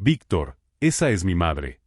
Víctor, esa es mi madre.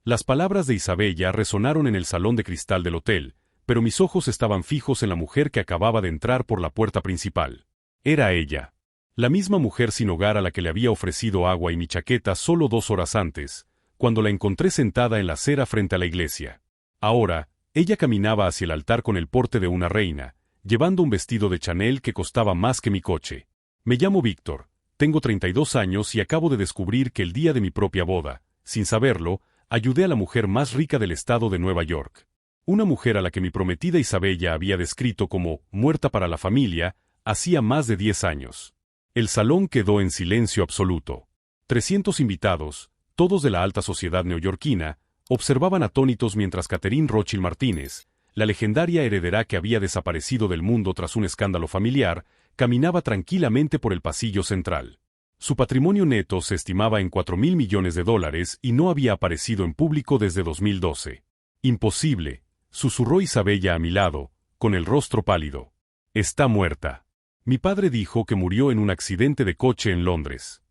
Las palabras de Isabella resonaron en el salón de cristal del hotel, pero mis ojos estaban fijos en la mujer que acababa de entrar por la puerta principal. Era ella. La misma mujer sin hogar a la que le había ofrecido agua y mi chaqueta solo 2 horas antes, cuando la encontré sentada en la acera frente a la iglesia. Ahora, ella caminaba hacia el altar con el porte de una reina, llevando un vestido de Chanel que costaba más que mi coche. Me llamo Víctor, tengo 32 años y acabo de descubrir que el día de mi propia boda, sin saberlo, ayudé a la mujer más rica del estado de Nueva York. Una mujer a la que mi prometida Isabella había descrito como muerta para la familia, hacía más de 10 años. El salón quedó en silencio absoluto. 300 invitados, todos de la alta sociedad neoyorquina, observaban atónitos mientras Catherine Rothschild Martínez, la legendaria heredera que había desaparecido del mundo tras un escándalo familiar, caminaba tranquilamente por el pasillo central. Su patrimonio neto se estimaba en $4.000 millones y no había aparecido en público desde 2012. Imposible, susurró Isabella a mi lado, con el rostro pálido. Está muerta. Mi padre dijo que murió en un accidente de coche en Londres.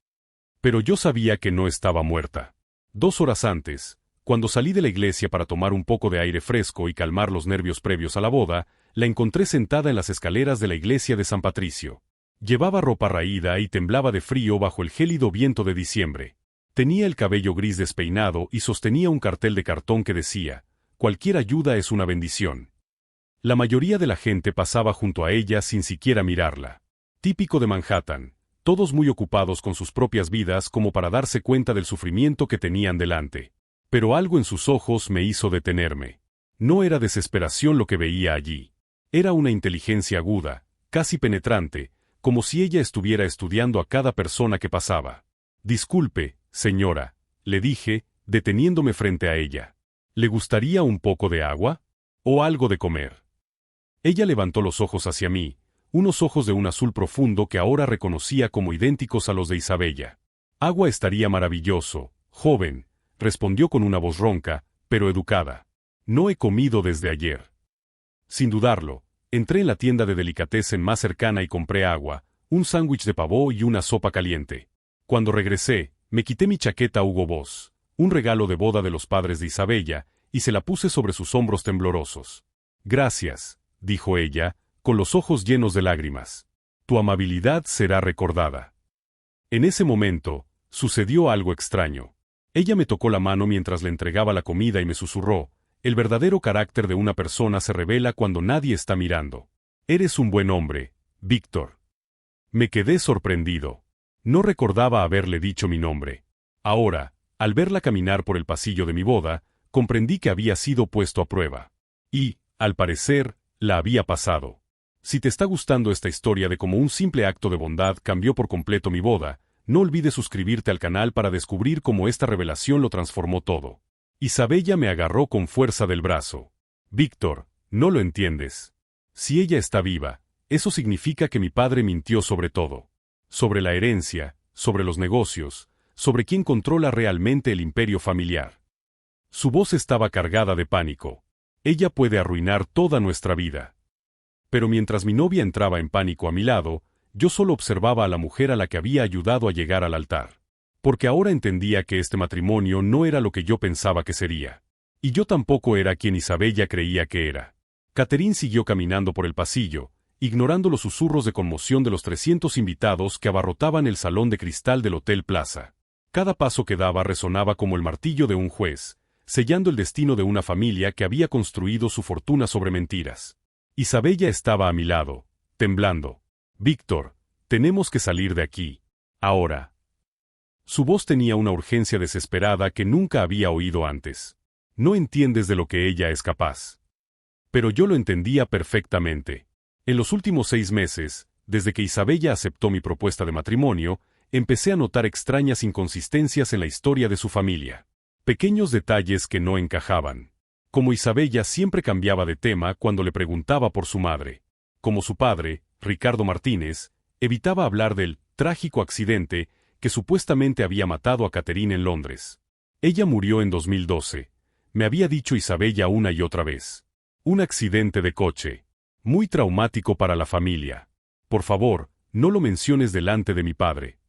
Pero yo sabía que no estaba muerta. 2 horas antes, cuando salí de la iglesia para tomar un poco de aire fresco y calmar los nervios previos a la boda, la encontré sentada en las escaleras de la iglesia de San Patricio. Llevaba ropa raída y temblaba de frío bajo el gélido viento de diciembre. Tenía el cabello gris despeinado y sostenía un cartel de cartón que decía, «Cualquier ayuda es una bendición». La mayoría de la gente pasaba junto a ella sin siquiera mirarla. Típico de Manhattan, todos muy ocupados con sus propias vidas como para darse cuenta del sufrimiento que tenían delante. Pero algo en sus ojos me hizo detenerme. No era desesperación lo que veía allí. Era una inteligencia aguda, casi penetrante, como si ella estuviera estudiando a cada persona que pasaba. «Disculpe, señora», le dije, deteniéndome frente a ella. «¿Le gustaría un poco de agua? ¿O algo de comer?» Ella levantó los ojos hacia mí, unos ojos de un azul profundo que ahora reconocía como idénticos a los de Isabella. «Agua estaría maravilloso, joven», respondió con una voz ronca, pero educada. «No he comido desde ayer». Sin dudarlo, entré en la tienda de delicatessen más cercana y compré agua, un sándwich de pavó y una sopa caliente. Cuando regresé, me quité mi chaqueta Hugo Boss, un regalo de boda de los padres de Isabella, y se la puse sobre sus hombros temblorosos. «Gracias», dijo ella, con los ojos llenos de lágrimas. «Tu amabilidad será recordada». En ese momento, sucedió algo extraño. Ella me tocó la mano mientras le entregaba la comida y me susurró, «El verdadero carácter de una persona se revela cuando nadie está mirando. Eres un buen hombre, Víctor». Me quedé sorprendido. No recordaba haberle dicho mi nombre. Ahora, al verla caminar por el pasillo de mi boda, comprendí que había sido puesto a prueba. Y, al parecer, la había pasado. Si te está gustando esta historia de cómo un simple acto de bondad cambió por completo mi boda, no olvides suscribirte al canal para descubrir cómo esta revelación lo transformó todo. Isabella me agarró con fuerza del brazo. «Víctor, no lo entiendes. Si ella está viva, eso significa que mi padre mintió sobre todo. Sobre la herencia, sobre los negocios, sobre quién controla realmente el imperio familiar». Su voz estaba cargada de pánico. «Ella puede arruinar toda nuestra vida». Pero mientras mi novia entraba en pánico a mi lado, yo solo observaba a la mujer a la que había ayudado a llegar al altar. Porque ahora entendía que este matrimonio no era lo que yo pensaba que sería. Y yo tampoco era quien Isabella creía que era. Catherine siguió caminando por el pasillo, ignorando los susurros de conmoción de los 300 invitados que abarrotaban el salón de cristal del Hotel Plaza. Cada paso que daba resonaba como el martillo de un juez, sellando el destino de una familia que había construido su fortuna sobre mentiras. Isabella estaba a mi lado, temblando. «Víctor, tenemos que salir de aquí. Ahora». Su voz tenía una urgencia desesperada que nunca había oído antes. «No entiendes de lo que ella es capaz». Pero yo lo entendía perfectamente. En los últimos 6 meses, desde que Isabella aceptó mi propuesta de matrimonio, empecé a notar extrañas inconsistencias en la historia de su familia. Pequeños detalles que no encajaban. Como Isabella siempre cambiaba de tema cuando le preguntaba por su madre. Como su padre, Ricardo Martínez, evitaba hablar del trágico accidente que supuestamente había matado a Catherine en Londres. Ella murió en 2012, me había dicho Isabella una y otra vez. Un accidente de coche. Muy traumático para la familia. Por favor, no lo menciones delante de mi padre.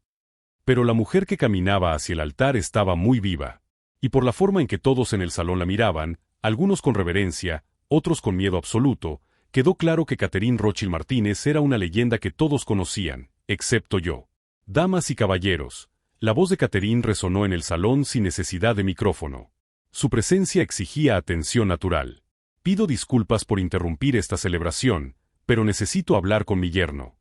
Pero la mujer que caminaba hacia el altar estaba muy viva. Y por la forma en que todos en el salón la miraban, algunos con reverencia, otros con miedo absoluto, quedó claro que Catherine Rothschild Martínez era una leyenda que todos conocían, excepto yo. Damas y caballeros, la voz de Catherine resonó en el salón sin necesidad de micrófono. Su presencia exigía atención natural. Pido disculpas por interrumpir esta celebración, pero necesito hablar con mi yerno.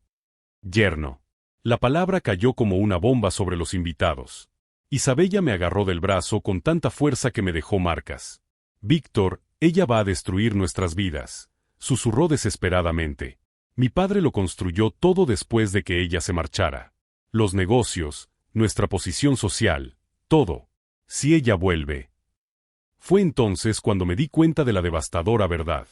Yerno. La palabra cayó como una bomba sobre los invitados. Isabella me agarró del brazo con tanta fuerza que me dejó marcas. Víctor, ella va a destruir nuestras vidas, susurró desesperadamente. Mi padre lo construyó todo después de que ella se marchara. Los negocios, nuestra posición social, todo. Si ella vuelve. Fue entonces cuando me di cuenta de la devastadora verdad.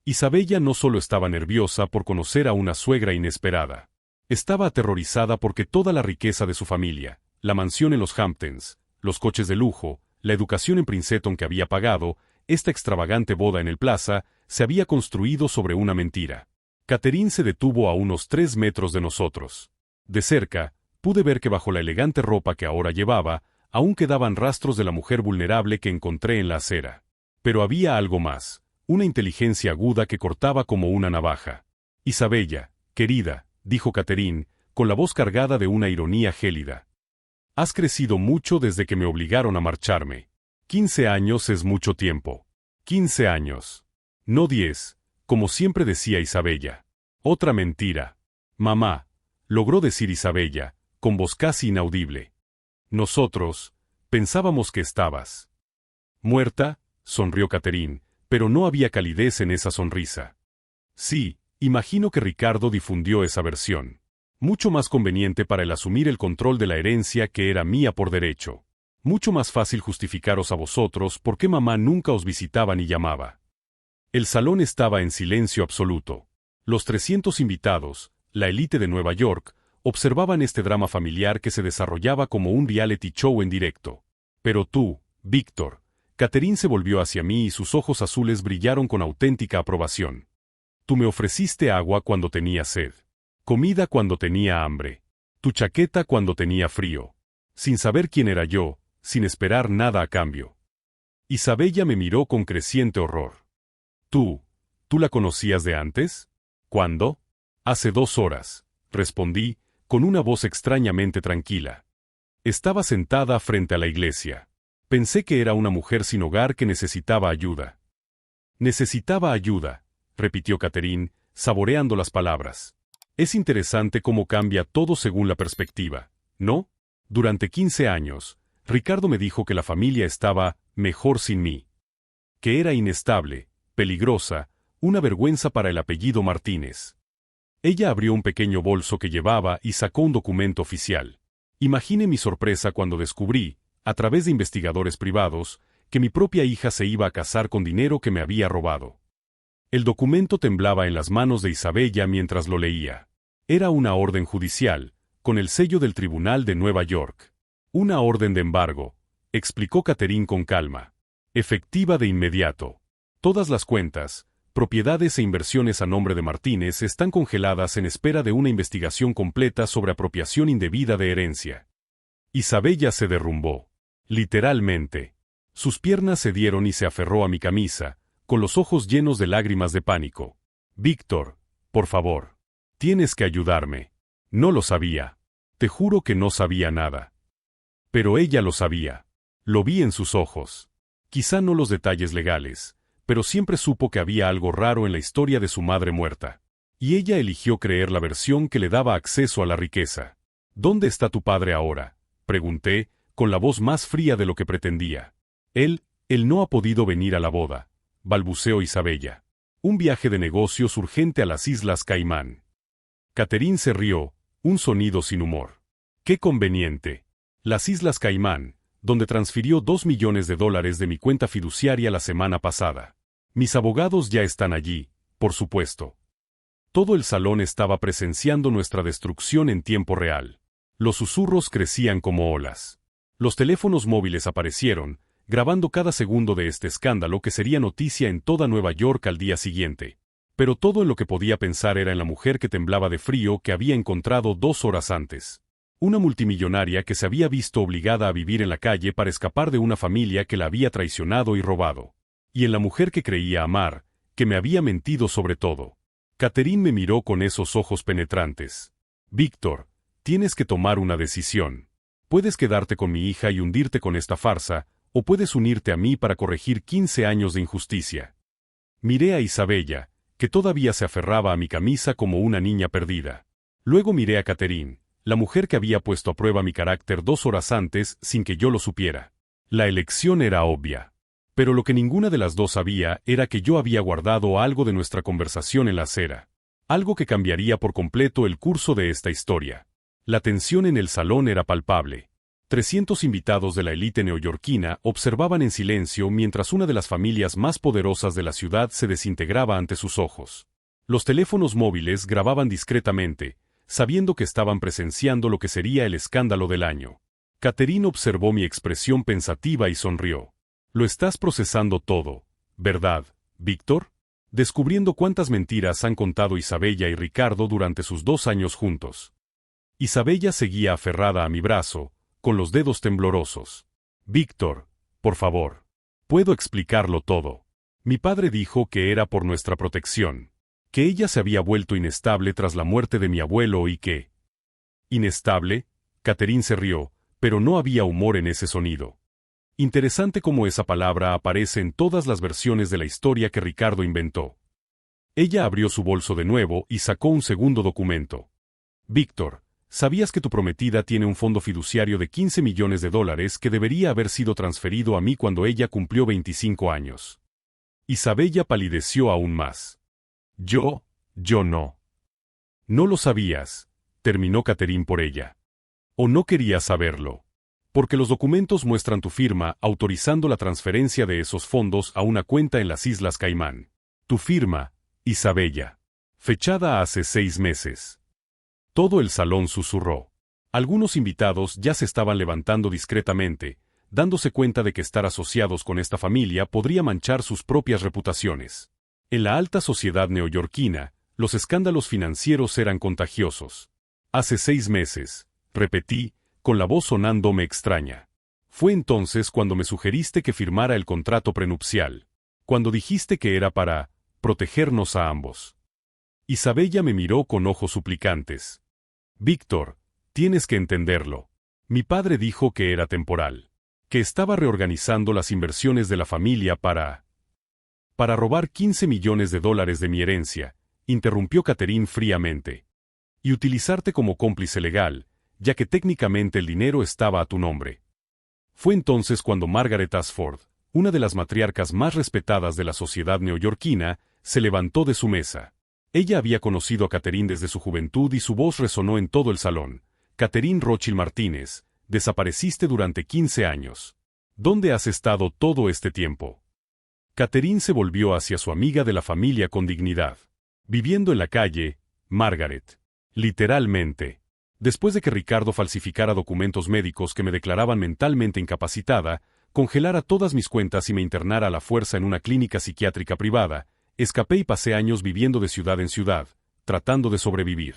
Isabella no solo estaba nerviosa por conocer a una suegra inesperada. Estaba aterrorizada porque toda la riqueza de su familia, la mansión en los Hamptons, los coches de lujo, la educación en Princeton que había pagado, esta extravagante boda en el Plaza, se había construido sobre una mentira. Catherine se detuvo a unos 3 metros de nosotros. De cerca, pude ver que bajo la elegante ropa que ahora llevaba, aún quedaban rastros de la mujer vulnerable que encontré en la acera. Pero había algo más, una inteligencia aguda que cortaba como una navaja. Isabella, querida, dijo Catherine, con la voz cargada de una ironía gélida. Has crecido mucho desde que me obligaron a marcharme. 15 años es mucho tiempo. 15 años. No 10, como siempre decía Isabella. Otra mentira. Mamá, logró decir Isabella, con voz casi inaudible. Nosotros, pensábamos que estabas muerta, sonrió Catherine, pero no había calidez en esa sonrisa. Sí, imagino que Ricardo difundió esa versión. Mucho más conveniente para él asumir el control de la herencia que era mía por derecho. Mucho más fácil justificaros a vosotros por qué mamá nunca os visitaba ni llamaba. El salón estaba en silencio absoluto. Los 300 invitados, la élite de Nueva York, observaban este drama familiar que se desarrollaba como un reality show en directo. Pero tú, Víctor, Catherine se volvió hacia mí y sus ojos azules brillaron con auténtica aprobación. Tú me ofreciste agua cuando tenía sed, comida cuando tenía hambre, tu chaqueta cuando tenía frío, sin saber quién era yo, sin esperar nada a cambio. Isabella me miró con creciente horror. ¿Tú la conocías de antes? ¿Cuándo? Hace 2 horas, respondí, con una voz extrañamente tranquila. Estaba sentada frente a la iglesia. Pensé que era una mujer sin hogar que necesitaba ayuda. Necesitaba ayuda, repitió Catherine, saboreando las palabras. Es interesante cómo cambia todo según la perspectiva, ¿no? Durante 15 años, Ricardo me dijo que la familia estaba mejor sin mí. Que era inestable, peligrosa, una vergüenza para el apellido Martínez. Ella abrió un pequeño bolso que llevaba y sacó un documento oficial. Imagine mi sorpresa cuando descubrí, a través de investigadores privados, que mi propia hija se iba a casar con dinero que me había robado. El documento temblaba en las manos de Isabella mientras lo leía. Era una orden judicial, con el sello del Tribunal de Nueva York. Una orden de embargo, explicó Catherine con calma. Efectiva de inmediato. Todas las cuentas, propiedades e inversiones a nombre de Martínez están congeladas en espera de una investigación completa sobre apropiación indebida de herencia. Isabella se derrumbó. Literalmente. Sus piernas cedieron y se aferró a mi camisa, con los ojos llenos de lágrimas de pánico. Víctor, por favor. Tienes que ayudarme. No lo sabía. Te juro que no sabía nada. Pero ella lo sabía. Lo vi en sus ojos. Quizá no los detalles legales, pero siempre supo que había algo raro en la historia de su madre muerta. Y ella eligió creer la versión que le daba acceso a la riqueza. ¿Dónde está tu padre ahora?, pregunté, con la voz más fría de lo que pretendía. Él no ha podido venir a la boda, balbuceó Isabella. Un viaje de negocios urgente a las Islas Caimán. Catherine se rió, un sonido sin humor. ¡Qué conveniente! Las Islas Caimán, donde transfirió $2 millones de mi cuenta fiduciaria la semana pasada. Mis abogados ya están allí, por supuesto. Todo el salón estaba presenciando nuestra destrucción en tiempo real. Los susurros crecían como olas. Los teléfonos móviles aparecieron, grabando cada segundo de este escándalo que sería noticia en toda Nueva York al día siguiente. Pero todo en lo que podía pensar era en la mujer que temblaba de frío que había encontrado 2 horas antes. Una multimillonaria que se había visto obligada a vivir en la calle para escapar de una familia que la había traicionado y robado. Y en la mujer que creía amar, que me había mentido sobre todo. Catherine me miró con esos ojos penetrantes. Víctor, tienes que tomar una decisión. Puedes quedarte con mi hija y hundirte con esta farsa, o puedes unirte a mí para corregir 15 años de injusticia. Miré a Isabella, que todavía se aferraba a mi camisa como una niña perdida. Luego miré a Catherine, la mujer que había puesto a prueba mi carácter 2 horas antes sin que yo lo supiera. La elección era obvia. Pero lo que ninguna de las dos sabía era que yo había guardado algo de nuestra conversación en la acera. Algo que cambiaría por completo el curso de esta historia. La tensión en el salón era palpable. 300 invitados de la élite neoyorquina observaban en silencio mientras una de las familias más poderosas de la ciudad se desintegraba ante sus ojos. Los teléfonos móviles grababan discretamente, sabiendo que estaban presenciando lo que sería el escándalo del año. Catherine observó mi expresión pensativa y sonrió. Lo estás procesando todo, ¿verdad, Víctor? Descubriendo cuántas mentiras han contado Isabella y Ricardo durante sus 2 años juntos. Isabella seguía aferrada a mi brazo, con los dedos temblorosos. Víctor, por favor. Puedo explicarlo todo. Mi padre dijo que era por nuestra protección. Que ella se había vuelto inestable tras la muerte de mi abuelo y que... ¿Inestable? Catherine se rió, pero no había humor en ese sonido. Interesante cómo esa palabra aparece en todas las versiones de la historia que Ricardo inventó. Ella abrió su bolso de nuevo y sacó un segundo documento. Víctor, ¿sabías que tu prometida tiene un fondo fiduciario de $15 millones que debería haber sido transferido a mí cuando ella cumplió 25 años? Isabella palideció aún más. Yo no. No lo sabías, terminó Catherine por ella. O no querías saberlo. Porque los documentos muestran tu firma autorizando la transferencia de esos fondos a una cuenta en las Islas Caimán. Tu firma, Isabella. Fechada hace 6 meses. Todo el salón susurró. Algunos invitados ya se estaban levantando discretamente, dándose cuenta de que estar asociados con esta familia podría manchar sus propias reputaciones. En la alta sociedad neoyorquina, los escándalos financieros eran contagiosos. Hace 6 meses, repetí, con la voz sonándome extraña. Fue entonces cuando me sugeriste que firmara el contrato prenupcial. Cuando dijiste que era para protegernos a ambos. Isabella me miró con ojos suplicantes. Víctor, tienes que entenderlo. Mi padre dijo que era temporal. Que estaba reorganizando las inversiones de la familia para robar $15 millones de mi herencia, interrumpió Catherine fríamente. Y utilizarte como cómplice legal, ya que técnicamente el dinero estaba a tu nombre. Fue entonces cuando Margaret Ashford, una de las matriarcas más respetadas de la sociedad neoyorquina, se levantó de su mesa. Ella había conocido a Catherine desde su juventud y su voz resonó en todo el salón. Catherine Rothschild Martínez, desapareciste durante 15 años. ¿Dónde has estado todo este tiempo? Catherine se volvió hacia su amiga de la familia con dignidad. Viviendo en la calle, Margaret. Literalmente. Después de que Ricardo falsificara documentos médicos que me declaraban mentalmente incapacitada, congelara todas mis cuentas y me internara a la fuerza en una clínica psiquiátrica privada, escapé y pasé años viviendo de ciudad en ciudad, tratando de sobrevivir.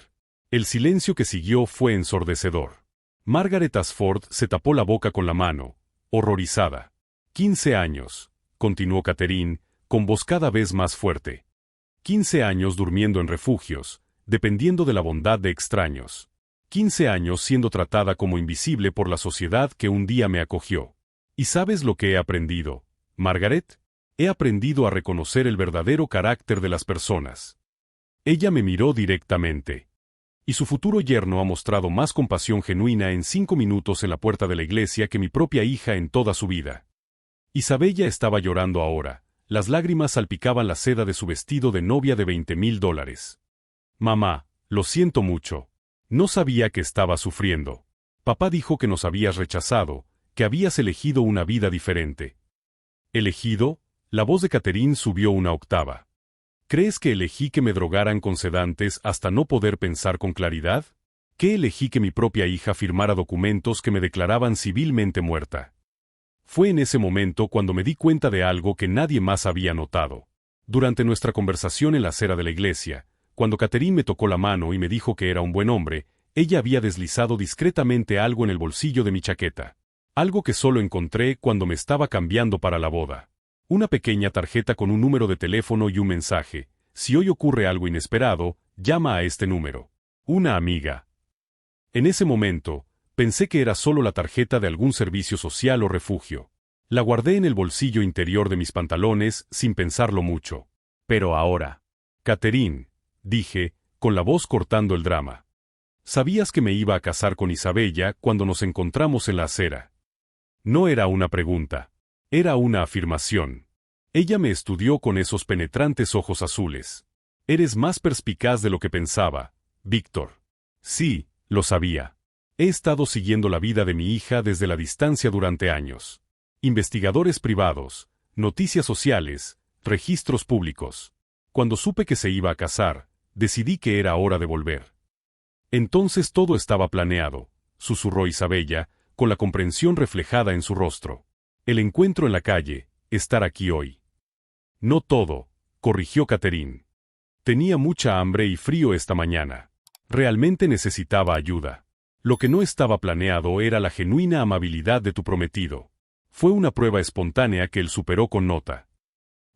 El silencio que siguió fue ensordecedor. Margaret Ashford se tapó la boca con la mano, horrorizada. 15 años, continuó Catherine, con voz cada vez más fuerte. 15 años durmiendo en refugios, dependiendo de la bondad de extraños. 15 años siendo tratada como invisible por la sociedad que un día me acogió. ¿Y sabes lo que he aprendido, Margaret? He aprendido a reconocer el verdadero carácter de las personas. Ella me miró directamente. Y su futuro yerno ha mostrado más compasión genuina en 5 minutos en la puerta de la iglesia que mi propia hija en toda su vida. Isabella estaba llorando ahora. Las lágrimas salpicaban la seda de su vestido de novia de $20,000. Mamá, lo siento mucho. No sabía que estaba sufriendo. Papá dijo que nos habías rechazado, que habías elegido una vida diferente. ¿Elegido? La voz de Catherine subió una octava. ¿Crees que elegí que me drogaran con sedantes hasta no poder pensar con claridad? ¿Que elegí que mi propia hija firmara documentos que me declaraban civilmente muerta? Fue en ese momento cuando me di cuenta de algo que nadie más había notado. Durante nuestra conversación en la acera de la iglesia, cuando Catherine me tocó la mano y me dijo que era un buen hombre, Ella había deslizado discretamente algo en el bolsillo de mi chaqueta. Algo que solo encontré cuando me estaba cambiando para la boda. Una pequeña tarjeta con un número de teléfono y un mensaje. Si hoy ocurre algo inesperado, llama a este número. Una amiga. En ese momento, pensé que era solo la tarjeta de algún servicio social o refugio. La guardé en el bolsillo interior de mis pantalones sin pensarlo mucho. Pero ahora. Catherine, dije, con la voz cortando el drama. Sabías que me iba a casar con Isabella cuando nos encontramos en la acera. No era una pregunta. Era una afirmación. Ella me estudió con esos penetrantes ojos azules. Eres más perspicaz de lo que pensaba, Víctor. Sí, lo sabía. He estado siguiendo la vida de mi hija desde la distancia durante años. Investigadores privados, noticias sociales, registros públicos. Cuando supe que se iba a casar, decidí que era hora de volver. Entonces todo estaba planeado, susurró Isabella, con la comprensión reflejada en su rostro. El encuentro en la calle, estar aquí hoy. No todo, corrigió Catherine. Tenía mucha hambre y frío esta mañana. Realmente necesitaba ayuda. Lo que no estaba planeado era la genuina amabilidad de tu prometido. Fue una prueba espontánea que él superó con nota.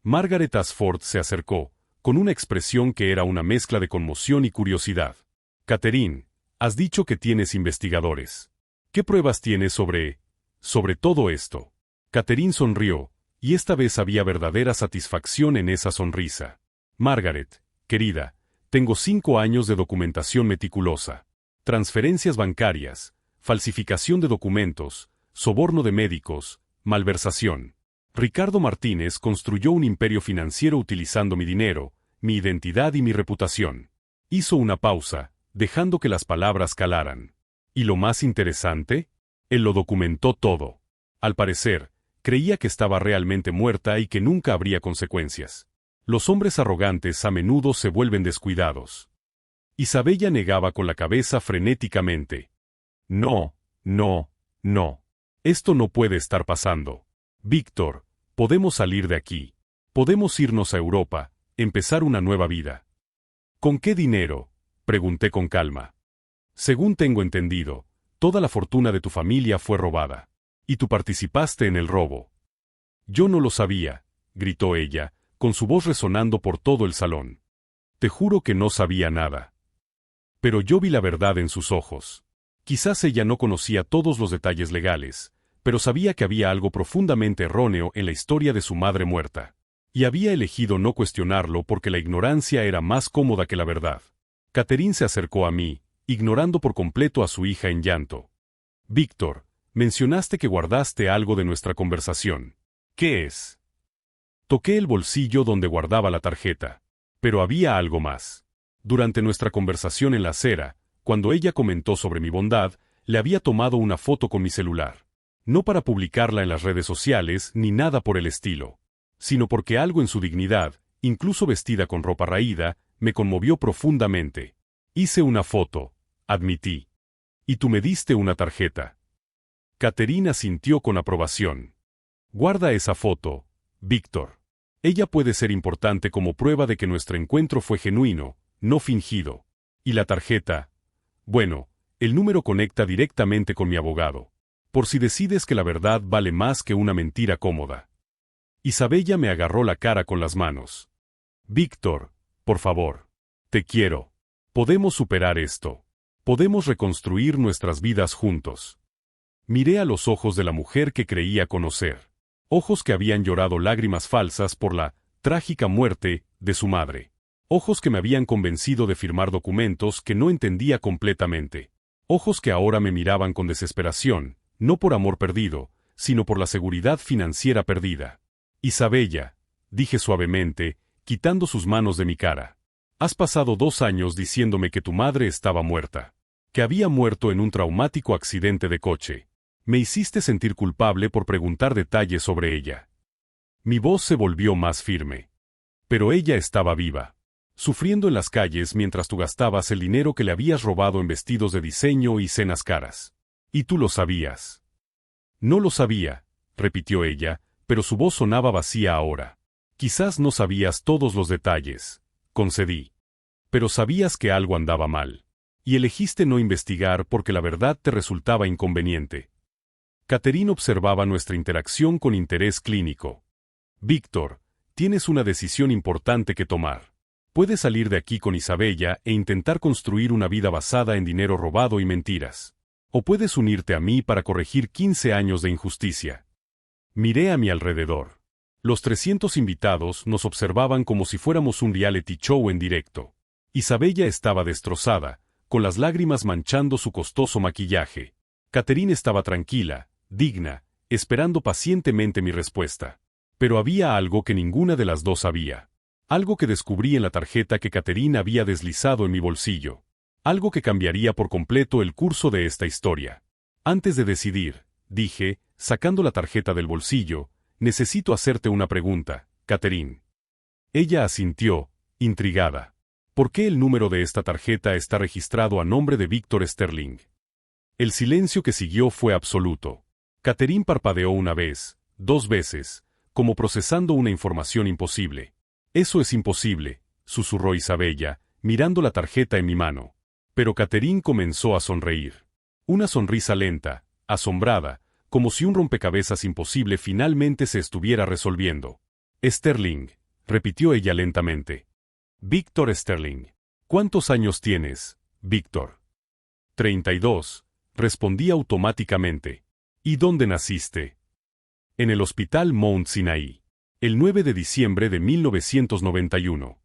Margaret Ashford se acercó, con una expresión que era una mezcla de conmoción y curiosidad. Catherine, has dicho que tienes investigadores. ¿Qué pruebas tienes sobre todo esto? Catherine sonrió, y esta vez había verdadera satisfacción en esa sonrisa. Margaret, querida, tengo 5 años de documentación meticulosa. Transferencias bancarias, falsificación de documentos, soborno de médicos, malversación. Ricardo Martínez construyó un imperio financiero utilizando mi dinero, mi identidad y mi reputación. Hizo una pausa, dejando que las palabras calaran. ¿Y lo más interesante? Él lo documentó todo. Al parecer, creía que estaba realmente muerta y que nunca habría consecuencias. Los hombres arrogantes a menudo se vuelven descuidados. Isabella negaba con la cabeza frenéticamente. No, no, no. Esto no puede estar pasando. Víctor, podemos salir de aquí. Podemos irnos a Europa, empezar una nueva vida. ¿Con qué dinero? Pregunté con calma. Según tengo entendido, toda la fortuna de tu familia fue robada. Y tú participaste en el robo. Yo no lo sabía, gritó ella, con su voz resonando por todo el salón. Te juro que no sabía nada. Pero yo vi la verdad en sus ojos. Quizás ella no conocía todos los detalles legales, pero sabía que había algo profundamente erróneo en la historia de su madre muerta. Y había elegido no cuestionarlo porque la ignorancia era más cómoda que la verdad. Catherine se acercó a mí, ignorando por completo a su hija en llanto. Víctor, mencionaste que guardaste algo de nuestra conversación. ¿Qué es? Toqué el bolsillo donde guardaba la tarjeta. Pero había algo más. Durante nuestra conversación en la acera, cuando ella comentó sobre mi bondad, le había tomado una foto con mi celular. No para publicarla en las redes sociales ni nada por el estilo, sino porque algo en su dignidad, incluso vestida con ropa raída, me conmovió profundamente. Hice una foto, admití. Y tú me diste una tarjeta. Catherine asintió con aprobación. Guarda esa foto, Víctor. Ella puede ser importante como prueba de que nuestro encuentro fue genuino, no fingido. Y la tarjeta, bueno, el número conecta directamente con mi abogado. Por si decides que la verdad vale más que una mentira cómoda. Isabella me agarró la cara con las manos. Víctor, por favor. Te quiero. Podemos superar esto. Podemos reconstruir nuestras vidas juntos. Miré a los ojos de la mujer que creía conocer. Ojos que habían llorado lágrimas falsas por la trágica muerte de su madre. Ojos que me habían convencido de firmar documentos que no entendía completamente. Ojos que ahora me miraban con desesperación, no por amor perdido, sino por la seguridad financiera perdida. Isabella, dije suavemente, quitando sus manos de mi cara. Has pasado 2 años diciéndome que tu madre estaba muerta. Que había muerto en un traumático accidente de coche. Me hiciste sentir culpable por preguntar detalles sobre ella. Mi voz se volvió más firme. Pero ella estaba viva. Sufriendo en las calles mientras tú gastabas el dinero que le habías robado en vestidos de diseño y cenas caras. Y tú lo sabías. No lo sabía, repitió ella, pero su voz sonaba vacía ahora. Quizás no sabías todos los detalles, concedí. Pero sabías que algo andaba mal. Y elegiste no investigar porque la verdad te resultaba inconveniente. Catherine observaba nuestra interacción con interés clínico. Víctor, tienes una decisión importante que tomar. Puedes salir de aquí con Isabella e intentar construir una vida basada en dinero robado y mentiras. O puedes unirte a mí para corregir 15 años de injusticia. Miré a mi alrededor. Los 300 invitados nos observaban como si fuéramos un reality show en directo. Isabella estaba destrozada, con las lágrimas manchando su costoso maquillaje. Catherine estaba tranquila, digna, esperando pacientemente mi respuesta. Pero había algo que ninguna de las dos sabía. Algo que descubrí en la tarjeta que Catherine había deslizado en mi bolsillo. Algo que cambiaría por completo el curso de esta historia. Antes de decidir, dije, sacando la tarjeta del bolsillo, necesito hacerte una pregunta, Catherine. Ella asintió, intrigada. ¿Por qué el número de esta tarjeta está registrado a nombre de Víctor Sterling? El silencio que siguió fue absoluto. Catherine parpadeó una vez, 2 veces, como procesando una información imposible. Eso es imposible, susurró Isabella, mirando la tarjeta en mi mano. Pero Catherine comenzó a sonreír. Una sonrisa lenta, asombrada, como si un rompecabezas imposible finalmente se estuviera resolviendo. Sterling, repitió ella lentamente. Víctor Sterling. ¿Cuántos años tienes, Víctor? 32, respondí automáticamente. ¿Y dónde naciste? En el Hospital Mount Sinai. El 9 de diciembre de 1991.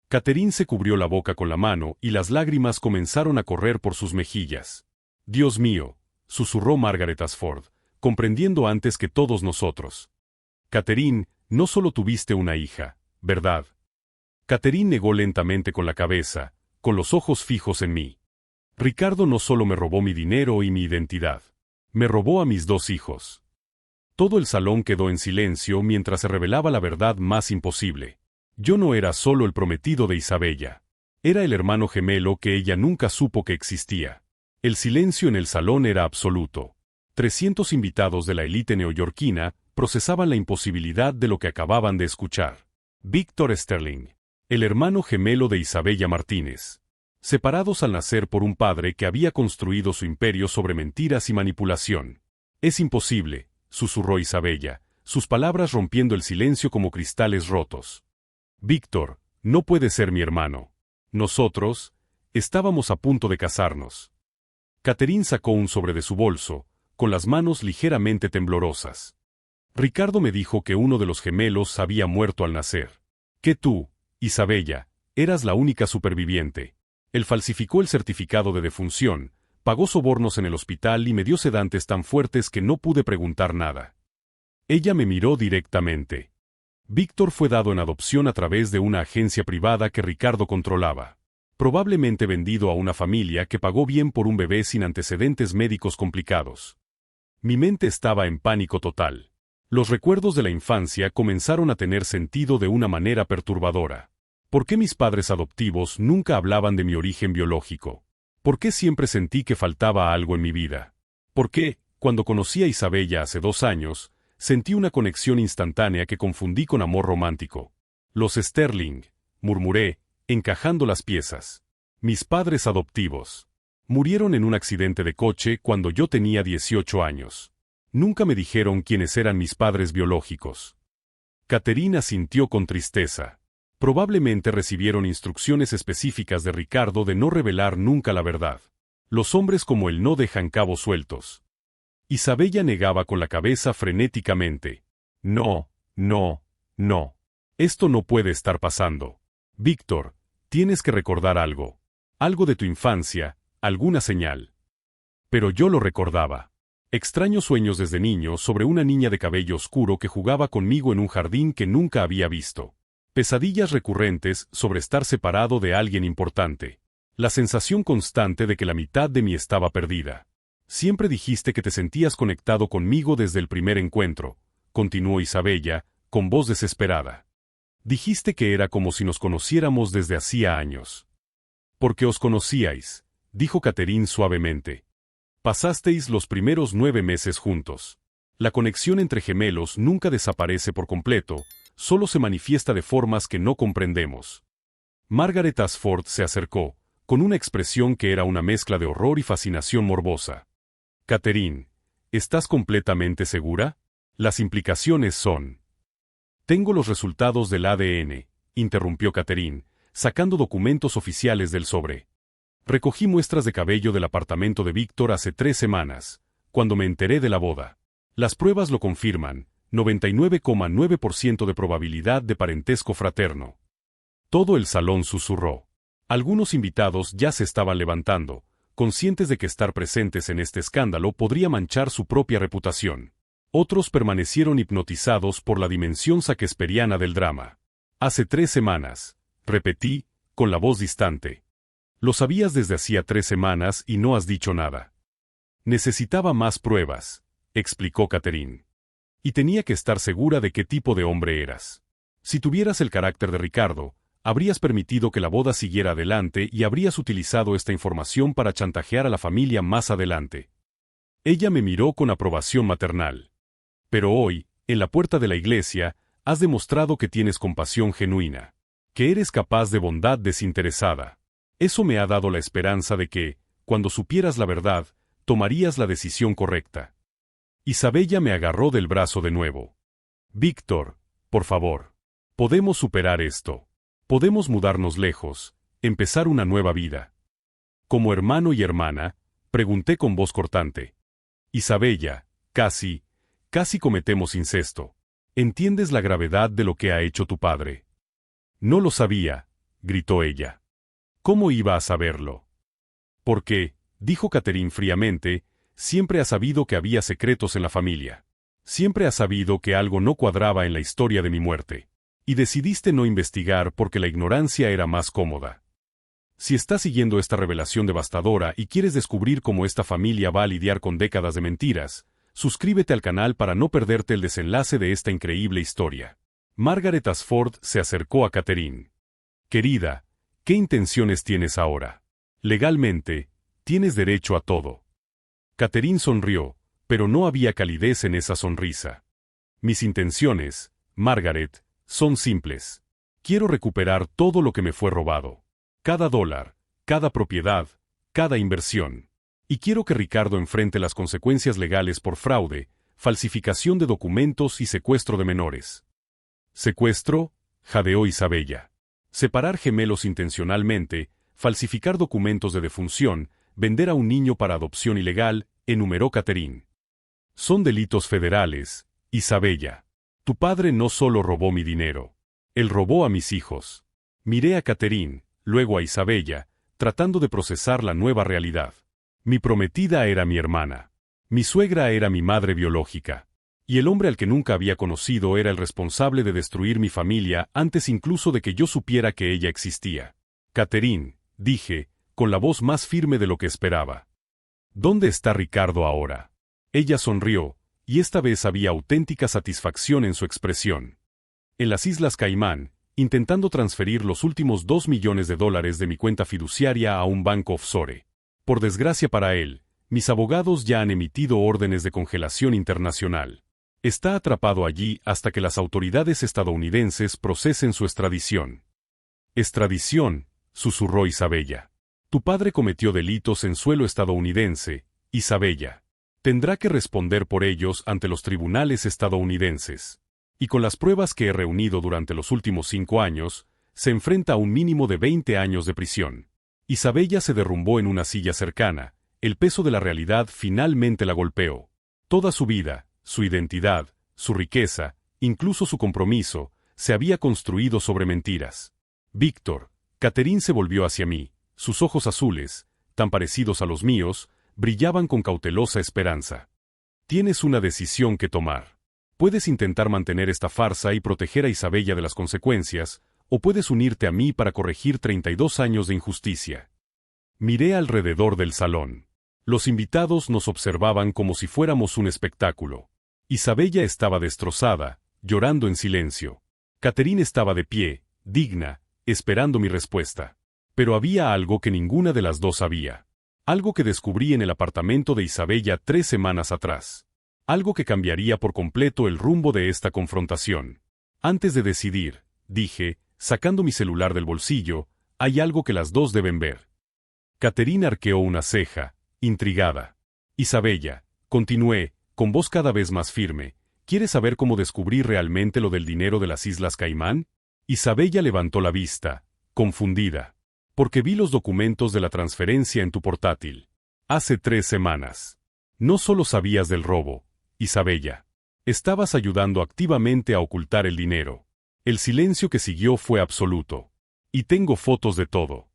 Catherine se cubrió la boca con la mano y las lágrimas comenzaron a correr por sus mejillas. Dios mío, susurró Margaret Ashford, comprendiendo antes que todos nosotros. Catherine, no solo tuviste una hija, ¿verdad? Catherine negó lentamente con la cabeza, con los ojos fijos en mí. Ricardo no solo me robó mi dinero y mi identidad. Me robó a mis 2 hijos. Todo el salón quedó en silencio mientras se revelaba la verdad más imposible. Yo no era solo el prometido de Isabella. Era el hermano gemelo que ella nunca supo que existía. El silencio en el salón era absoluto. 300 invitados de la élite neoyorquina procesaban la imposibilidad de lo que acababan de escuchar. Víctor Sterling. El hermano gemelo de Isabella Martínez. Separados al nacer por un padre que había construido su imperio sobre mentiras y manipulación. Es imposible, susurró Isabella, sus palabras rompiendo el silencio como cristales rotos. Víctor, no puede ser mi hermano. Nosotros, estábamos a punto de casarnos. Catherine sacó un sobre de su bolso, con las manos ligeramente temblorosas. Ricardo me dijo que uno de los gemelos había muerto al nacer. Que tú, Isabella, eras la única superviviente. Él falsificó el certificado de defunción, pagó sobornos en el hospital y me dio sedantes tan fuertes que no pude preguntar nada. Ella me miró directamente. Víctor fue dado en adopción a través de una agencia privada que Ricardo controlaba. Probablemente vendido a una familia que pagó bien por un bebé sin antecedentes médicos complicados. Mi mente estaba en pánico total. Los recuerdos de la infancia comenzaron a tener sentido de una manera perturbadora. ¿Por qué mis padres adoptivos nunca hablaban de mi origen biológico? ¿Por qué siempre sentí que faltaba algo en mi vida? ¿Por qué, cuando conocí a Isabella hace 2 años, sentí una conexión instantánea que confundí con amor romántico? Los Sterling, murmuré, encajando las piezas. Mis padres adoptivos. Murieron en un accidente de coche cuando yo tenía 18 años. Nunca me dijeron quiénes eran mis padres biológicos. Catherine asintió con tristeza. Probablemente recibieron instrucciones específicas de Ricardo de no revelar nunca la verdad. Los hombres como él no dejan cabos sueltos. Isabella negaba con la cabeza frenéticamente. No, no, no. Esto no puede estar pasando. Víctor, tienes que recordar algo. Algo de tu infancia, alguna señal. Pero yo lo recordaba. Extraños sueños desde niño sobre una niña de cabello oscuro que jugaba conmigo en un jardín que nunca había visto. Pesadillas recurrentes sobre estar separado de alguien importante. La sensación constante de que la mitad de mí estaba perdida. Siempre dijiste que te sentías conectado conmigo desde el primer encuentro, continuó Isabella, con voz desesperada. Dijiste que era como si nos conociéramos desde hacía años. Porque os conocíais, dijo Catherine suavemente. Pasasteis los primeros 9 meses juntos. La conexión entre gemelos nunca desaparece por completo, solo se manifiesta de formas que no comprendemos. Margaret Ashford se acercó, con una expresión que era una mezcla de horror y fascinación morbosa. Catherine, ¿estás completamente segura? Las implicaciones son... Tengo los resultados del ADN, interrumpió Catherine, sacando documentos oficiales del sobre. Recogí muestras de cabello del apartamento de Víctor hace 3 semanas, cuando me enteré de la boda. Las pruebas lo confirman, 99,9% de probabilidad de parentesco fraterno. Todo el salón susurró. Algunos invitados ya se estaban levantando, conscientes de que estar presentes en este escándalo podría manchar su propia reputación. Otros permanecieron hipnotizados por la dimensión shakespeariana del drama. Hace 3 semanas, repetí, con la voz distante. Lo sabías desde hacía 3 semanas y no has dicho nada. Necesitaba más pruebas, explicó Catherine. Y tenía que estar segura de qué tipo de hombre eras. Si tuvieras el carácter de Ricardo, habrías permitido que la boda siguiera adelante y habrías utilizado esta información para chantajear a la familia más adelante. Ella me miró con aprobación maternal. Pero hoy, en la puerta de la iglesia, has demostrado que tienes compasión genuina, que eres capaz de bondad desinteresada. Eso me ha dado la esperanza de que, cuando supieras la verdad, tomarías la decisión correcta. Isabella me agarró del brazo de nuevo. Víctor, por favor. Podemos superar esto. Podemos mudarnos lejos, empezar una nueva vida. Como hermano y hermana, pregunté con voz cortante. Isabella, casi cometemos incesto. ¿Entiendes la gravedad de lo que ha hecho tu padre? No lo sabía, gritó ella. ¿Cómo iba a saberlo? Porque, dijo Catherine fríamente, siempre ha sabido que había secretos en la familia. Siempre ha sabido que algo no cuadraba en la historia de mi muerte. Y decidiste no investigar porque la ignorancia era más cómoda. Si estás siguiendo esta revelación devastadora y quieres descubrir cómo esta familia va a lidiar con décadas de mentiras, suscríbete al canal para no perderte el desenlace de esta increíble historia. Margaret Ashford se acercó a Catherine. Querida, ¿qué intenciones tienes ahora? Legalmente, tienes derecho a todo. Catherine sonrió, pero no había calidez en esa sonrisa. Mis intenciones, Margaret, son simples. Quiero recuperar todo lo que me fue robado. Cada dólar, cada propiedad, cada inversión. Y quiero que Ricardo enfrente las consecuencias legales por fraude, falsificación de documentos y secuestro de menores. ¿Secuestro? Jadeó Isabella. Separar gemelos intencionalmente, falsificar documentos de defunción, vender a un niño para adopción ilegal, enumeró Catherine. Son delitos federales, Isabella. Tu padre no solo robó mi dinero. Él robó a mis hijos. Miré a Catherine, luego a Isabella, tratando de procesar la nueva realidad. Mi prometida era mi hermana. Mi suegra era mi madre biológica. Y el hombre al que nunca había conocido era el responsable de destruir mi familia antes incluso de que yo supiera que ella existía. Catherine, dije, con la voz más firme de lo que esperaba. ¿Dónde está Ricardo ahora? Ella sonrió, y esta vez había auténtica satisfacción en su expresión. En las Islas Caimán, intentando transferir los últimos $2 millones de mi cuenta fiduciaria a un banco offshore. Por desgracia para él, mis abogados ya han emitido órdenes de congelación internacional. Está atrapado allí hasta que las autoridades estadounidenses procesen su extradición. «Extradición», susurró Isabella. «Tu padre cometió delitos en suelo estadounidense, Isabella. Tendrá que responder por ellos ante los tribunales estadounidenses. Y con las pruebas que he reunido durante los últimos 5 años, se enfrenta a un mínimo de 20 años de prisión». Isabella se derrumbó en una silla cercana, el peso de la realidad finalmente la golpeó. Toda su vida, su identidad, su riqueza, incluso su compromiso, se había construido sobre mentiras. Víctor, Catherine se volvió hacia mí, sus ojos azules, tan parecidos a los míos, brillaban con cautelosa esperanza. Tienes una decisión que tomar. Puedes intentar mantener esta farsa y proteger a Isabella de las consecuencias, o puedes unirte a mí para corregir 32 años de injusticia. Miré alrededor del salón. Los invitados nos observaban como si fuéramos un espectáculo. Isabella estaba destrozada, llorando en silencio. Catherine estaba de pie, digna, esperando mi respuesta. Pero había algo que ninguna de las dos sabía. Algo que descubrí en el apartamento de Isabella 3 semanas atrás. Algo que cambiaría por completo el rumbo de esta confrontación. Antes de decidir, dije, sacando mi celular del bolsillo, hay algo que las dos deben ver. Catherine arqueó una ceja, intrigada. Isabella, continué, con voz cada vez más firme, ¿quieres saber cómo descubrí realmente lo del dinero de las Islas Caimán? Isabella levantó la vista, confundida. Porque vi los documentos de la transferencia en tu portátil. Hace 3 semanas. No solo sabías del robo, Isabella. Estabas ayudando activamente a ocultar el dinero. El silencio que siguió fue absoluto. Y tengo fotos de todo.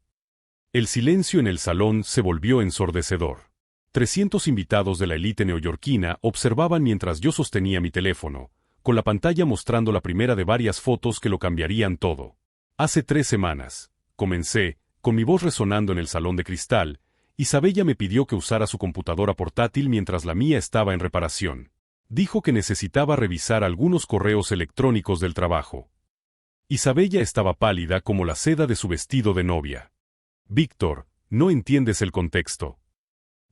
El silencio en el salón se volvió ensordecedor. 300 invitados de la élite neoyorquina observaban mientras yo sostenía mi teléfono, con la pantalla mostrando la primera de varias fotos que lo cambiarían todo. Hace 3 semanas, comencé, con mi voz resonando en el salón de cristal, Isabella me pidió que usara su computadora portátil mientras la mía estaba en reparación. Dijo que necesitaba revisar algunos correos electrónicos del trabajo. Isabella estaba pálida como la seda de su vestido de novia. Víctor, no entiendes el contexto.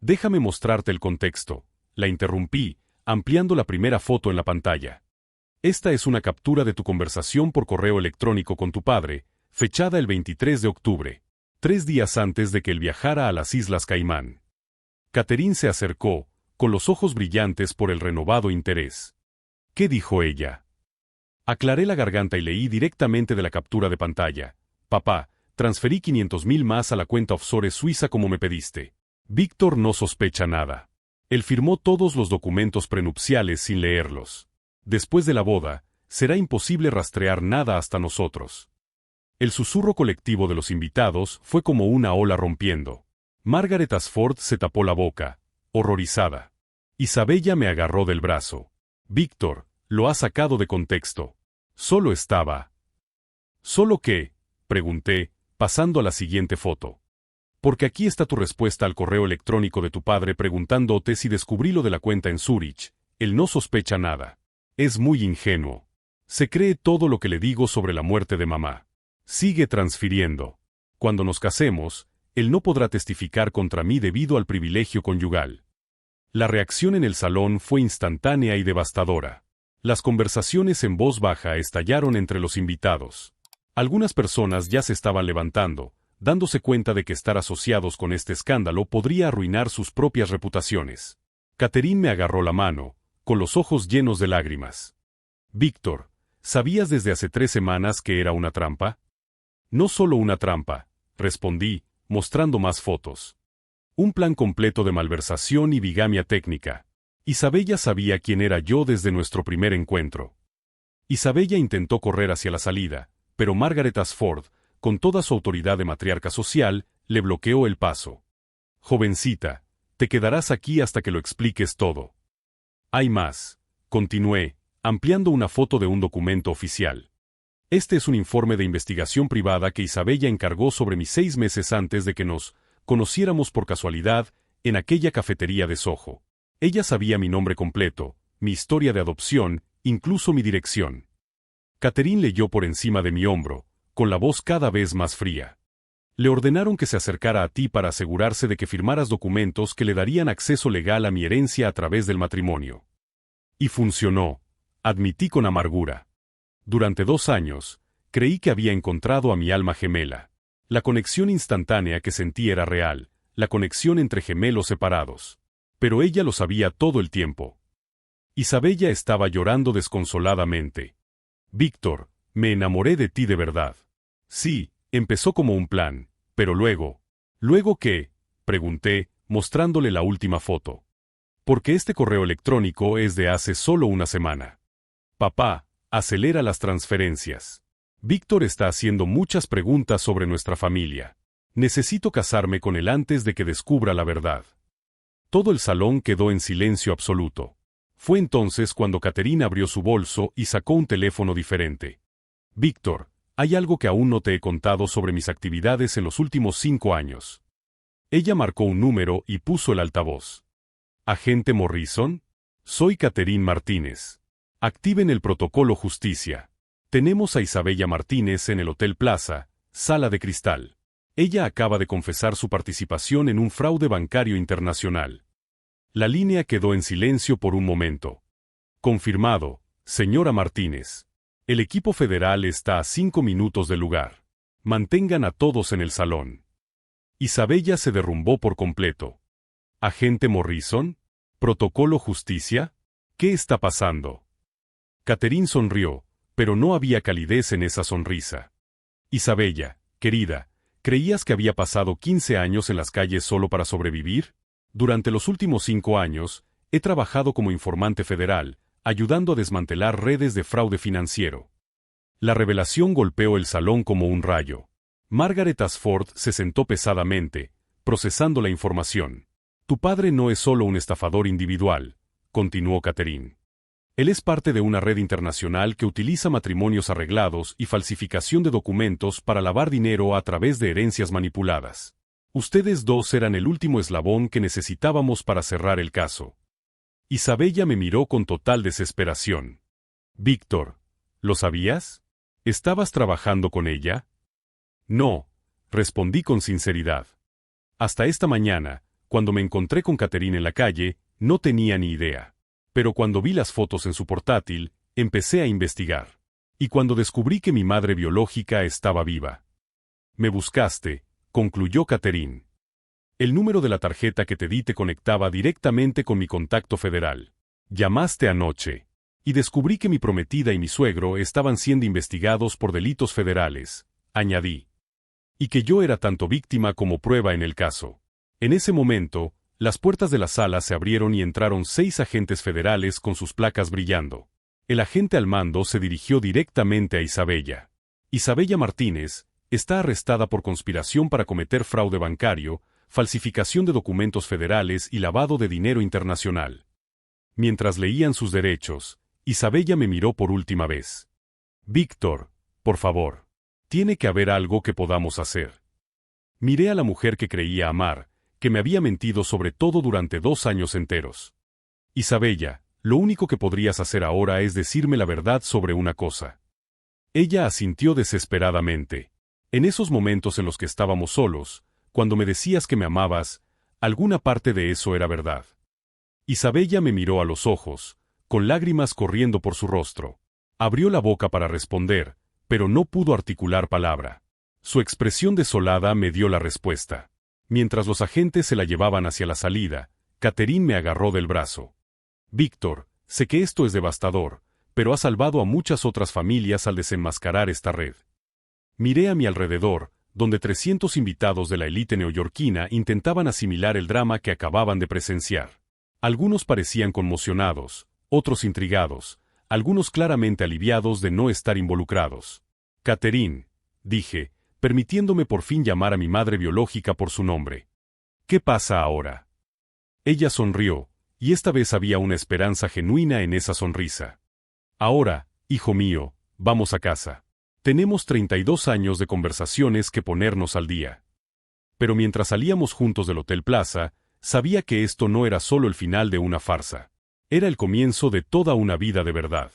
Déjame mostrarte el contexto, la interrumpí, ampliando la primera foto en la pantalla. Esta es una captura de tu conversación por correo electrónico con tu padre, fechada el 23 de octubre. 3 días antes de que él viajara a las Islas Caimán. Catherine se acercó, con los ojos brillantes por el renovado interés. ¿Qué dijo ella? Aclaré la garganta y leí directamente de la captura de pantalla. Papá, transferí 500,000 más a la cuenta offshore suiza como me pediste. Víctor no sospecha nada. Él firmó todos los documentos prenupciales sin leerlos. Después de la boda, será imposible rastrear nada hasta nosotros. El susurro colectivo de los invitados fue como una ola rompiendo. Margaret Ashford se tapó la boca, horrorizada. Isabella me agarró del brazo. Víctor, lo ha sacado de contexto. Solo estaba. ¿Solo qué? Pregunté, pasando a la siguiente foto. Porque aquí está tu respuesta al correo electrónico de tu padre preguntándote si descubrí lo de la cuenta en Zúrich. Él no sospecha nada. Es muy ingenuo. Se cree todo lo que le digo sobre la muerte de mamá. Sigue transfiriendo. Cuando nos casemos, él no podrá testificar contra mí debido al privilegio conyugal. La reacción en el salón fue instantánea y devastadora. Las conversaciones en voz baja estallaron entre los invitados. Algunas personas ya se estaban levantando, dándose cuenta de que estar asociados con este escándalo podría arruinar sus propias reputaciones. Catherine me agarró la mano, con los ojos llenos de lágrimas. Víctor, ¿sabías desde hace 3 semanas que era una trampa? No solo una trampa, respondí, mostrando más fotos. Un plan completo de malversación y bigamia técnica. Isabella sabía quién era yo desde nuestro primer encuentro. Isabella intentó correr hacia la salida, pero Margaret Ashford, con toda su autoridad de matriarca social, le bloqueó el paso. Jovencita, te quedarás aquí hasta que lo expliques todo. Hay más, continué, ampliando una foto de un documento oficial. Este es un informe de investigación privada que Isabella encargó sobre mí 6 meses antes de que nos conociéramos por casualidad en aquella cafetería de Soho. Ella sabía mi nombre completo, mi historia de adopción, incluso mi dirección. Catherine leyó por encima de mi hombro, con la voz cada vez más fría. Le ordenaron que se acercara a ti para asegurarse de que firmaras documentos que le darían acceso legal a mi herencia a través del matrimonio. Y funcionó, admití con amargura. Durante 2 años, creí que había encontrado a mi alma gemela. La conexión instantánea que sentí era real, la conexión entre gemelos separados. Pero ella lo sabía todo el tiempo. Isabella estaba llorando desconsoladamente. Víctor, me enamoré de ti de verdad. Sí, empezó como un plan, pero luego... ¿Luego qué? Pregunté, mostrándole la última foto. Porque este correo electrónico es de hace solo una semana. Papá, acelera las transferencias. Víctor está haciendo muchas preguntas sobre nuestra familia. Necesito casarme con él antes de que descubra la verdad. Todo el salón quedó en silencio absoluto. Fue entonces cuando Catherine abrió su bolso y sacó un teléfono diferente. Víctor, hay algo que aún no te he contado sobre mis actividades en los últimos 5 años. Ella marcó un número y puso el altavoz. ¿Agente Morrison? Soy Catherine Martínez. Activen el protocolo justicia. Tenemos a Isabella Martínez en el Hotel Plaza, Sala de Cristal. Ella acaba de confesar su participación en un fraude bancario internacional. La línea quedó en silencio por un momento. Confirmado, señora Martínez. El equipo federal está a 5 minutos del lugar. Mantengan a todos en el salón. Isabella se derrumbó por completo. ¿Agente Morrison? ¿Protocolo justicia? ¿Qué está pasando? Catherine sonrió, pero no había calidez en esa sonrisa. Isabella, querida, ¿creías que había pasado 15 años en las calles solo para sobrevivir? Durante los últimos 5 años, he trabajado como informante federal, ayudando a desmantelar redes de fraude financiero. La revelación golpeó el salón como un rayo. Margaret Ashford se sentó pesadamente, procesando la información. Tu padre no es solo un estafador individual, continuó Catherine. Él es parte de una red internacional que utiliza matrimonios arreglados y falsificación de documentos para lavar dinero a través de herencias manipuladas. Ustedes dos eran el último eslabón que necesitábamos para cerrar el caso. Isabella me miró con total desesperación. Víctor, ¿lo sabías? ¿Estabas trabajando con ella? No, respondí con sinceridad. Hasta esta mañana, cuando me encontré con Catherine en la calle, no tenía ni idea. Pero cuando vi las fotos en su portátil, empecé a investigar. Y cuando descubrí que mi madre biológica estaba viva. Me buscaste, concluyó Catherine. El número de la tarjeta que te di te conectaba directamente con mi contacto federal. Llamaste anoche. Y descubrí que mi prometida y mi suegro estaban siendo investigados por delitos federales, añadí. Y que yo era tanto víctima como prueba en el caso. En ese momento, las puertas de la sala se abrieron y entraron 6 agentes federales con sus placas brillando. El agente al mando se dirigió directamente a Isabella. Isabella Martínez está arrestada por conspiración para cometer fraude bancario, falsificación de documentos federales y lavado de dinero internacional. Mientras leían sus derechos, Isabella me miró por última vez. Víctor, por favor. Tiene que haber algo que podamos hacer. Miré a la mujer que creía amar, que me había mentido sobre todo durante 2 años enteros. Isabella, lo único que podrías hacer ahora es decirme la verdad sobre una cosa. Ella asintió desesperadamente. En esos momentos en los que estábamos solos, cuando me decías que me amabas, alguna parte de eso era verdad. Isabella me miró a los ojos, con lágrimas corriendo por su rostro. Abrió la boca para responder, pero no pudo articular palabra. Su expresión desolada me dio la respuesta. Mientras los agentes se la llevaban hacia la salida, Catherine me agarró del brazo. Víctor, sé que esto es devastador, pero ha salvado a muchas otras familias al desenmascarar esta red. Miré a mi alrededor, donde 300 invitados de la élite neoyorquina intentaban asimilar el drama que acababan de presenciar. Algunos parecían conmocionados, otros intrigados, algunos claramente aliviados de no estar involucrados. Catherine, dije, permitiéndome por fin llamar a mi madre biológica por su nombre. ¿Qué pasa ahora? Ella sonrió, y esta vez había una esperanza genuina en esa sonrisa. Ahora, hijo mío, vamos a casa. Tenemos 32 años de conversaciones que ponernos al día. Pero mientras salíamos juntos del Hotel Plaza, sabía que esto no era solo el final de una farsa. Era el comienzo de toda una vida de verdad.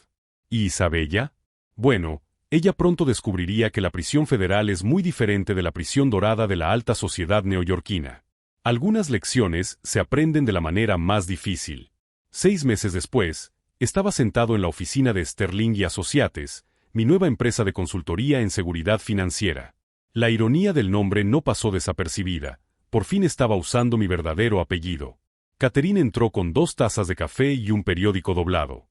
¿Y Isabella? Bueno, ella pronto descubriría que la prisión federal es muy diferente de la prisión dorada de la alta sociedad neoyorquina. Algunas lecciones se aprenden de la manera más difícil. 6 meses después, estaba sentado en la oficina de Sterling y Associates, mi nueva empresa de consultoría en seguridad financiera. La ironía del nombre no pasó desapercibida, por fin estaba usando mi verdadero apellido. Catherine entró con 2 tazas de café y un periódico doblado.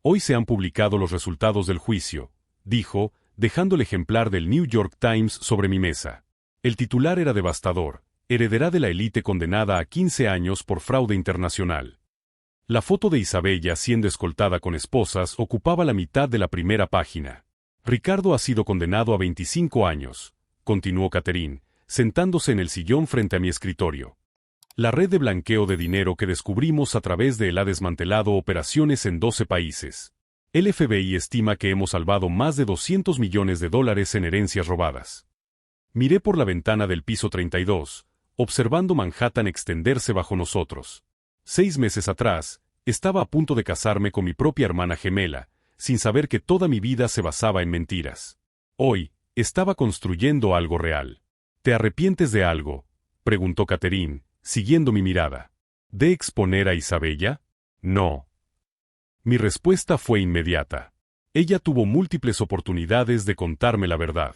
Hoy se han publicado los resultados del juicio, dijo, dejando el ejemplar del New York Times sobre mi mesa. El titular era devastador, heredera de la élite condenada a 15 años por fraude internacional. La foto de Isabella siendo escoltada con esposas ocupaba la mitad de la primera página. Ricardo ha sido condenado a 25 años, continuó Catherine, sentándose en el sillón frente a mi escritorio. La red de blanqueo de dinero que descubrimos a través de él ha desmantelado operaciones en 12 países. El FBI estima que hemos salvado más de $200 millones en herencias robadas. Miré por la ventana del piso 32, observando Manhattan extenderse bajo nosotros. 6 meses atrás, estaba a punto de casarme con mi propia hermana gemela, sin saber que toda mi vida se basaba en mentiras. Hoy, estaba construyendo algo real. ¿Te arrepientes de algo?, preguntó Catherine, siguiendo mi mirada. ¿De exponer a Isabella? No. Mi respuesta fue inmediata. Ella tuvo múltiples oportunidades de contarme la verdad.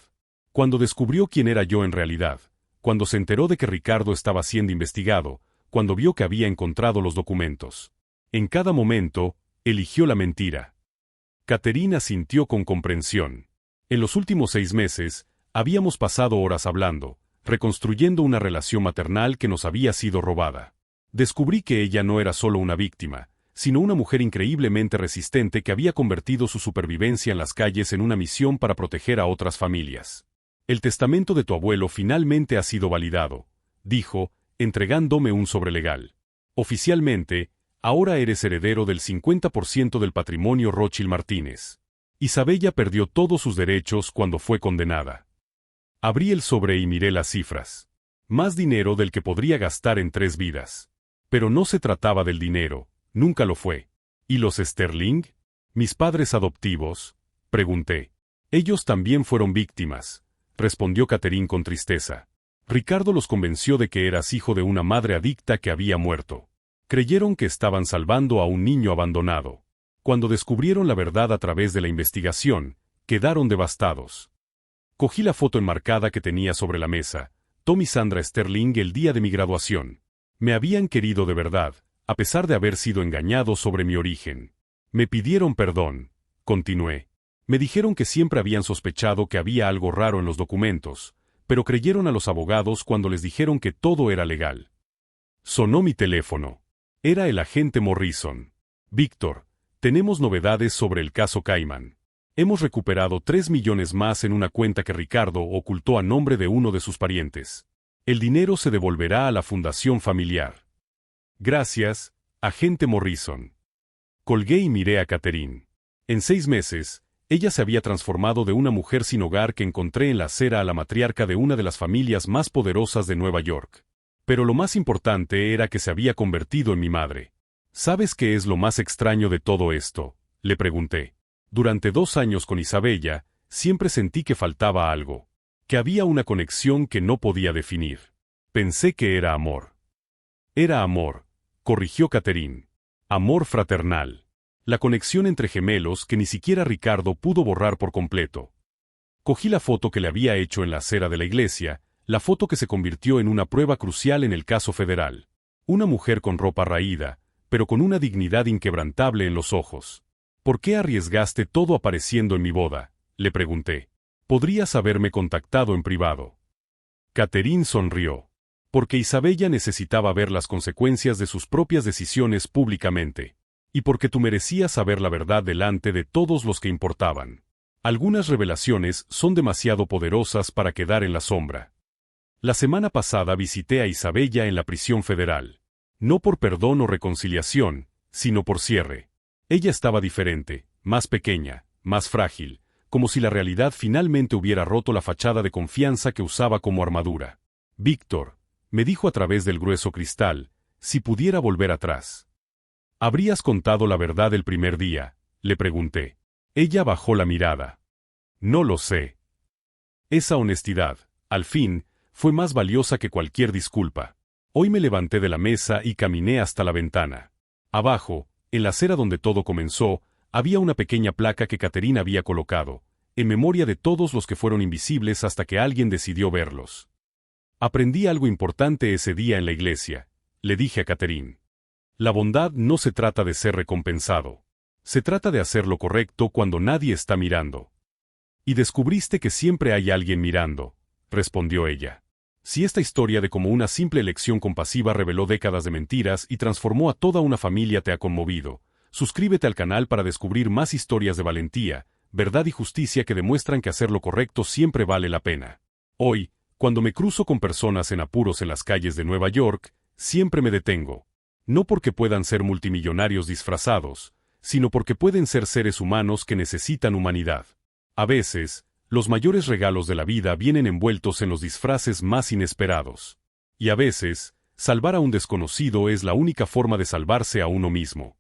Cuando descubrió quién era yo en realidad, cuando se enteró de que Ricardo estaba siendo investigado, cuando vio que había encontrado los documentos. En cada momento, eligió la mentira. Caterina sintió con comprensión. En los últimos 6 meses, habíamos pasado horas hablando, reconstruyendo una relación maternal que nos había sido robada. Descubrí que ella no era solo una víctima, sino una mujer increíblemente resistente que había convertido su supervivencia en las calles en una misión para proteger a otras familias. El testamento de tu abuelo finalmente ha sido validado, dijo, entregándome un sobre legal. Oficialmente, ahora eres heredero del 50% del patrimonio Rothschild Martínez. Isabella perdió todos sus derechos cuando fue condenada. Abrí el sobre y miré las cifras. Más dinero del que podría gastar en 3 vidas. Pero no se trataba del dinero, nunca lo fue. ¿Y los Sterling? ¿Mis padres adoptivos? Pregunté. Ellos también fueron víctimas, respondió Catherine con tristeza. Ricardo los convenció de que eras hijo de una madre adicta que había muerto. Creyeron que estaban salvando a un niño abandonado. Cuando descubrieron la verdad a través de la investigación, quedaron devastados. Cogí la foto enmarcada que tenía sobre la mesa, Tom y Sandra Sterling el día de mi graduación. Me habían querido de verdad, a pesar de haber sido engañado sobre mi origen. Me pidieron perdón, continué. Me dijeron que siempre habían sospechado que había algo raro en los documentos, pero creyeron a los abogados cuando les dijeron que todo era legal. Sonó mi teléfono. Era el agente Morrison. Víctor, tenemos novedades sobre el caso Cayman. Hemos recuperado 3 millones más en una cuenta que Ricardo ocultó a nombre de uno de sus parientes. El dinero se devolverá a la fundación familiar. Gracias, agente Morrison. Colgué y miré a Catherine. En 6 meses, ella se había transformado de una mujer sin hogar que encontré en la acera a la matriarca de una de las familias más poderosas de Nueva York. Pero lo más importante era que se había convertido en mi madre. ¿Sabes qué es lo más extraño de todo esto?, le pregunté. Durante 2 años con Isabella, siempre sentí que faltaba algo, que había una conexión que no podía definir. Pensé que era amor. Era amor, corrigió Catherine. Amor fraternal. La conexión entre gemelos que ni siquiera Ricardo pudo borrar por completo. Cogí la foto que le había hecho en la acera de la iglesia, la foto que se convirtió en una prueba crucial en el caso federal. Una mujer con ropa raída, pero con una dignidad inquebrantable en los ojos. ¿Por qué arriesgaste todo apareciendo en mi boda?, le pregunté. Podrías haberme contactado en privado. Catherine sonrió. Porque Isabella necesitaba ver las consecuencias de sus propias decisiones públicamente. Y porque tú merecías saber la verdad delante de todos los que importaban. Algunas revelaciones son demasiado poderosas para quedar en la sombra. La semana pasada visité a Isabella en la prisión federal. No por perdón o reconciliación, sino por cierre. Ella estaba diferente, más pequeña, más frágil, como si la realidad finalmente hubiera roto la fachada de confianza que usaba como armadura. Víctor, me dijo a través del grueso cristal, si pudiera volver atrás. ¿Habrías contado la verdad el primer día?, le pregunté. Ella bajó la mirada. No lo sé. Esa honestidad, al fin, fue más valiosa que cualquier disculpa. Hoy me levanté de la mesa y caminé hasta la ventana. Abajo, en la acera donde todo comenzó, había una pequeña placa que Catherine había colocado, en memoria de todos los que fueron invisibles hasta que alguien decidió verlos. Aprendí algo importante ese día en la iglesia, le dije a Catherine. La bondad no se trata de ser recompensado. Se trata de hacer lo correcto cuando nadie está mirando. Y descubriste que siempre hay alguien mirando, respondió ella. Si esta historia de cómo una simple elección compasiva reveló décadas de mentiras y transformó a toda una familia te ha conmovido, suscríbete al canal para descubrir más historias de valentía, verdad y justicia que demuestran que hacer lo correcto siempre vale la pena. Hoy, cuando me cruzo con personas en apuros en las calles de Nueva York, siempre me detengo. No porque puedan ser multimillonarios disfrazados, sino porque pueden ser seres humanos que necesitan humanidad. A veces, los mayores regalos de la vida vienen envueltos en los disfraces más inesperados. Y a veces, salvar a un desconocido es la única forma de salvarse a uno mismo.